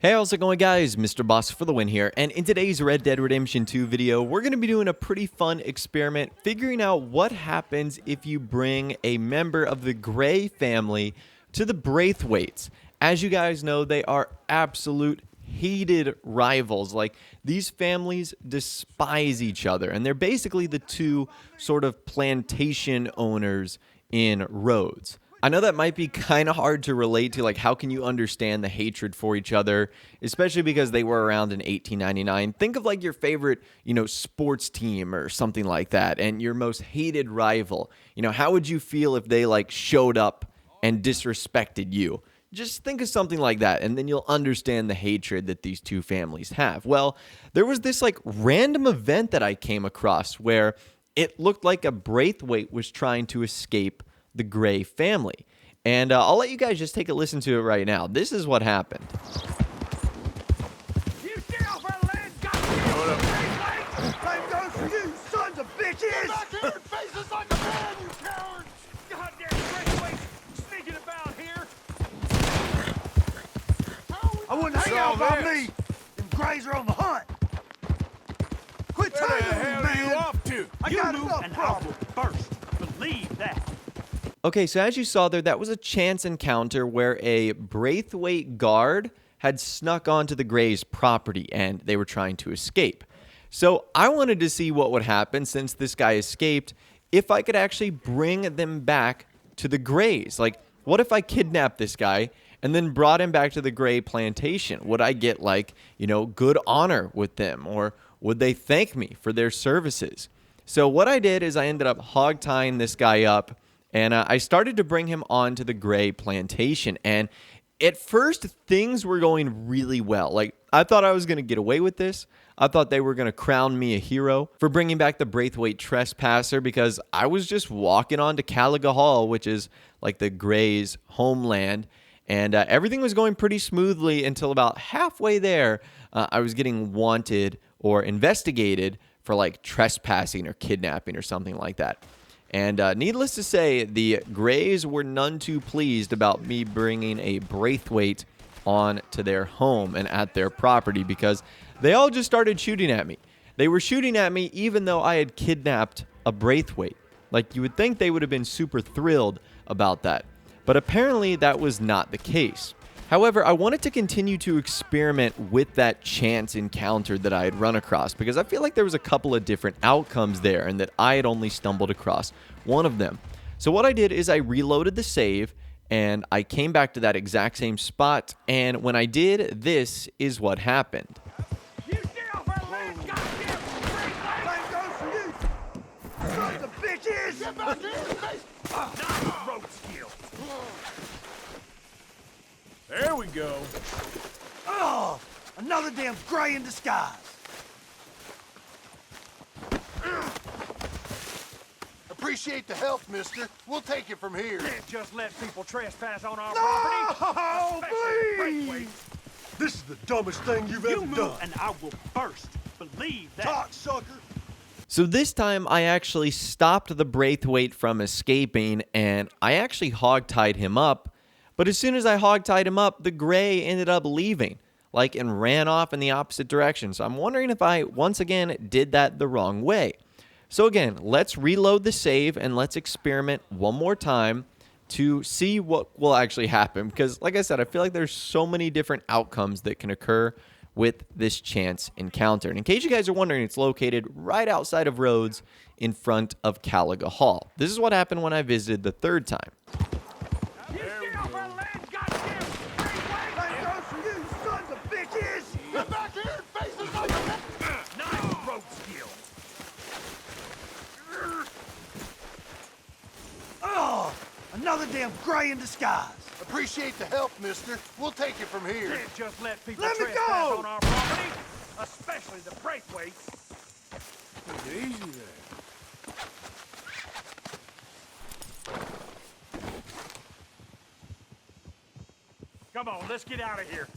Hey, how's it going, guys? Mr. Boss for the win here, and in today's Red Dead Redemption 2 video, we're going to be doing a pretty fun experiment, figuring out what happens if you bring a member of the Gray family to the Braithwaites. As you guys know, they are absolute hated rivals. Like, these families despise each other, and they're basically the two sort of plantation owners in Rhodes. I know that might be kind of hard to relate to, like, how can you understand the hatred for each other, especially because they were around in 1899. Think of, like, your favorite, sports team or something like that, and your most hated rival. How would you feel if they, like, showed up and disrespected you? Just think of something like that, and then you'll understand the hatred that these two families have. Well, there was this, like, random event that I came across where it looked like a Braithwaite was trying to escape the Gray family. And I'll let you guys just take a listen to it right now. This is what happened. You get off our land, goddamn Braithwaite! Blame goes for you, sons of bitches! Get back here and face us like a man, you cowards! Goddamn Braithwaite sneaking about here! I wouldn't hang out by me! Them Grays are on the hunt! Quit telling me, man! Where you off to? I got enough problems. First, believe that. Okay, so as you saw there, that was a chance encounter where a Braithwaite guard had snuck onto the Gray's property and they were trying to escape. So I wanted to see what would happen since this guy escaped, if I could actually bring them back to the Grays. Like, what if I kidnapped this guy and then brought him back to the Gray plantation? Would I get, like, good honor with them, or would they thank me for their services? So what I did is I ended up hog-tying this guy up, and I started to bring him on to the Gray plantation. And at first, things were going really well. Like, I thought I was going to get away with this. I thought they were going to crown me a hero for bringing back the Braithwaite Trespasser, because I was just walking on to Caliga Hall, which is like the Gray's homeland. And everything was going pretty smoothly until about halfway there, I was getting wanted or investigated for, like, trespassing or kidnapping or something like that. And needless to say, the Grays were none too pleased about me bringing a Braithwaite on to their home and at their property, because they all just started shooting at me. They were shooting at me even though I had kidnapped a Braithwaite. Like, you would think they would have been super thrilled about that. But apparently that was not the case. However, I wanted to continue to experiment with that chance encounter that I had run across, because I feel like there was a couple of different outcomes there and that I had only stumbled across one of them. So what I did is I reloaded the save and I came back to that exact same spot, and when I did, this is what happened. You get off our land, goddamn Braithwaite! Blame goes for you, sons of bitches! Get back here and face... Nice road skill! There we go. Oh, another damn Gray in disguise. Appreciate the help, mister. We'll take it from here. Can't just let people trespass on our property. No, please. This is the dumbest thing you've You ever move done. and I will burst. Believe that. Cocksucker. So this time I actually stopped the Braithwaite from escaping, and I actually hog-tied him up. But as soon as I hog-tied him up, the Gray ended up leaving, like, and ran off in the opposite direction. So I'm wondering if I, once again, did that the wrong way. So again, let's reload the save and let's experiment one more time to see what will actually happen. Because, like I said, I feel like there's so many different outcomes that can occur with this chance encounter. And in case you guys are wondering, it's located right outside of Rhodes in front of Caliga Hall. This is what happened when I visited the third time. Get back here and face us like a... Nice road skill. Oh, another damn Gray in disguise. Appreciate the help, mister. We'll take it from here. Can't just let people trespass on our property, especially the Braithwaites. Easy there. Come on, let's get out of here.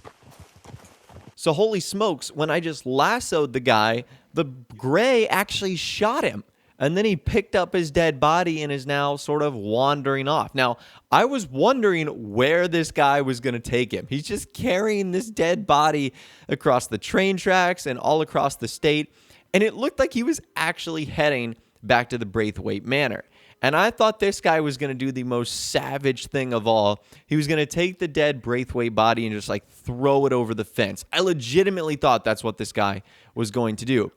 So holy smokes, when I just lassoed the guy, the Gray actually shot him. and then he picked up his dead body and is now sort of wandering off. Now, I was wondering where this guy was going to take him. He's just carrying this dead body across the train tracks and all across the state, and it looked like he was actually heading back to the Braithwaite Manor. And I thought this guy was going to do the most savage thing of all. He was going to take the dead Braithwaite body and just like throw it over the fence. I legitimately thought that's what this guy was going to do.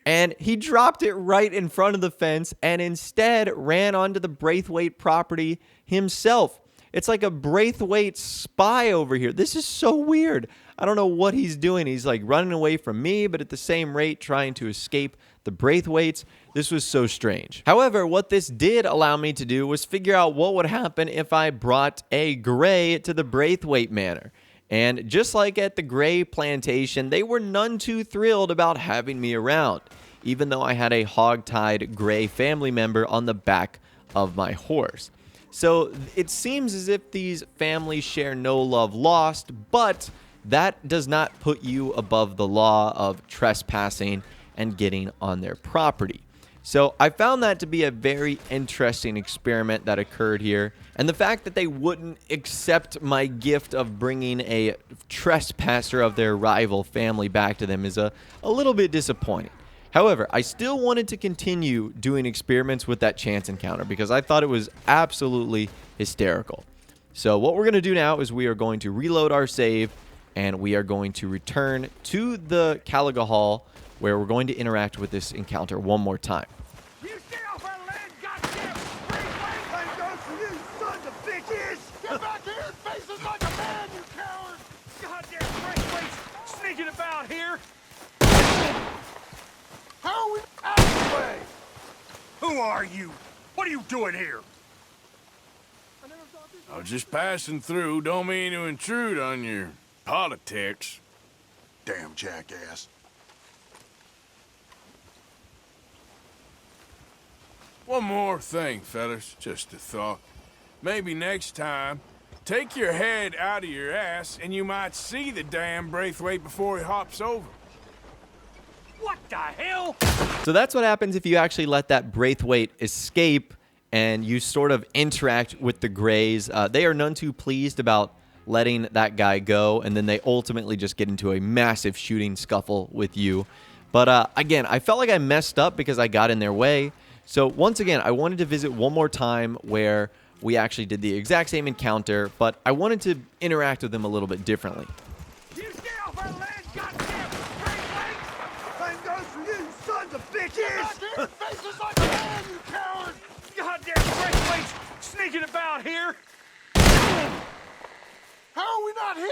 And he dropped it right in front of the fence and instead ran onto the Braithwaite property himself. It's like a Braithwaite spy over here. This is so weird. I don't know what he's doing. He's like running away from me, but at the same rate trying to escape the Braithwaites. This was so strange. However, what this did allow me to do was figure out what would happen if I brought a Gray to the Braithwaite Manor. And just like at the Gray plantation, they were none too thrilled about having me around, even though I had a hog-tied Gray family member on the back of my horse. So it seems as if these families share no love lost, but that does not put you above the law of trespassing and getting on their property. So I found that to be a very interesting experiment that occurred here. And the fact that they wouldn't accept my gift of bringing a trespasser of their rival family back to them is a little bit disappointing. However, I still wanted to continue doing experiments with that chance encounter because I thought it was absolutely hysterical. So what we're going to do now is we are going to reload our save and we are going to return to the Caliga Hall where we're going to interact with this encounter one more time. You stay off our land, goddamn Braithwaite! Same goes for you, sons of bitches! Get back here and face us like a man, you coward! Goddamn Braithwaites sneaking about here! How are we out of the way? Who are you? What are you doing here? I was just passing through. Don't mean to intrude on your politics. Damn jackass. One more thing, fellas. Just a thought. Maybe next time, take your head out of your ass and you might see the damn Braithwaite before he hops over. What the hell? So that's what happens if you actually let that Braithwaite escape and you sort of interact with the Grays. They are none too pleased about letting that guy go, and then they ultimately just get into a massive shooting scuffle with you. But again, I felt like I messed up because I got in their way. So once again, I wanted to visit one more time where we actually did the exact same encounter, but I wanted to interact with them a little bit differently. You stay off our land, goddamn Braithwaite! Same goes for you, sons of bitches! Get back here and face us like a man, you coward! Goddamn Braithwaite's sneaking about here! How are we not here?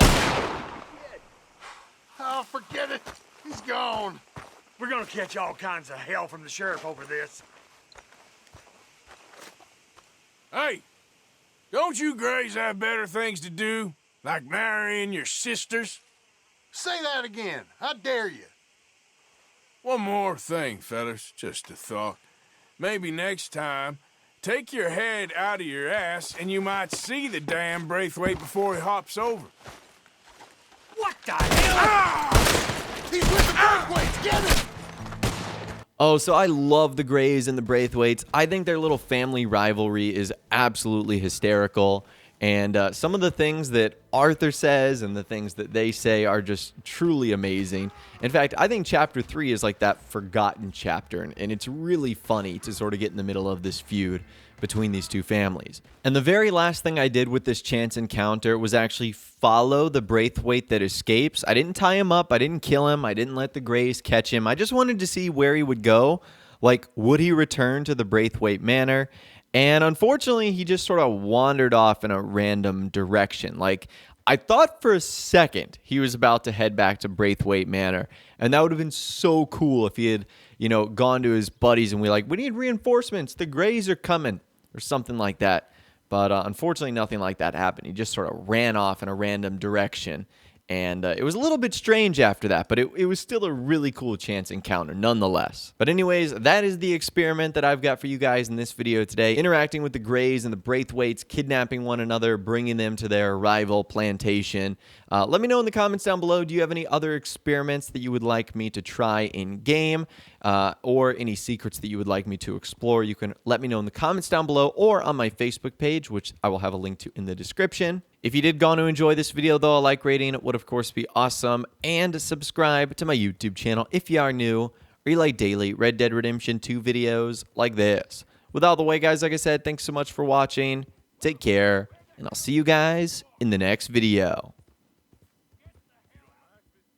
Oh, forget it. He's gone. We're gonna catch all kinds of hell from the sheriff over this. Hey, don't you Grays have better things to do? Like marrying your sisters? Say that again. How dare you? One more thing, fellas. Just a thought. Maybe next time, take your head out of your ass and you might see the damn Braithwaite before he hops over. What the hell? Ah! He's with the Braithwaites. Get him! Oh, so I love the Grays and the Braithwaites. I think their little family rivalry is absolutely hysterical. And some of the things that Arthur says and the things that they say are just truly amazing. In fact, I think Chapter 3 is like that forgotten chapter. And it's really funny to sort of get in the middle of this feud between these two families. And the very last thing I did with this chance encounter was actually follow the Braithwaite that escapes. I didn't tie him up. I didn't kill him. I didn't let the Grays catch him. I just wanted to see where he would go. Like, would he return to the Braithwaite Manor? And unfortunately, he just sort of wandered off in a random direction. Like, I thought for a second he was about to head back to Braithwaite Manor. And that would have been so cool if he had, gone to his buddies and we need reinforcements. The Grays are coming or something like that. But unfortunately, nothing like that happened. He just sort of ran off in a random direction. And it was a little bit strange after that, but it was still a really cool chance encounter nonetheless. But anyways, that is the experiment that I've got for you guys in this video today. Interacting with the Greys and the Braithwaites, kidnapping one another, bringing them to their rival plantation. Let me know in the comments down below, do you have any other experiments that you would like me to try in-game? Or any secrets that you would like me to explore? You can let me know in the comments down below or on my Facebook page, which I will have a link to in the description. If you did go on to enjoy this video, though, a like rating would, of course, be awesome. And subscribe to my YouTube channel if you are new or you like daily Red Dead Redemption 2 videos like this. With all the way, guys, like I said, thanks so much for watching. Take care, and I'll see you guys in the next video.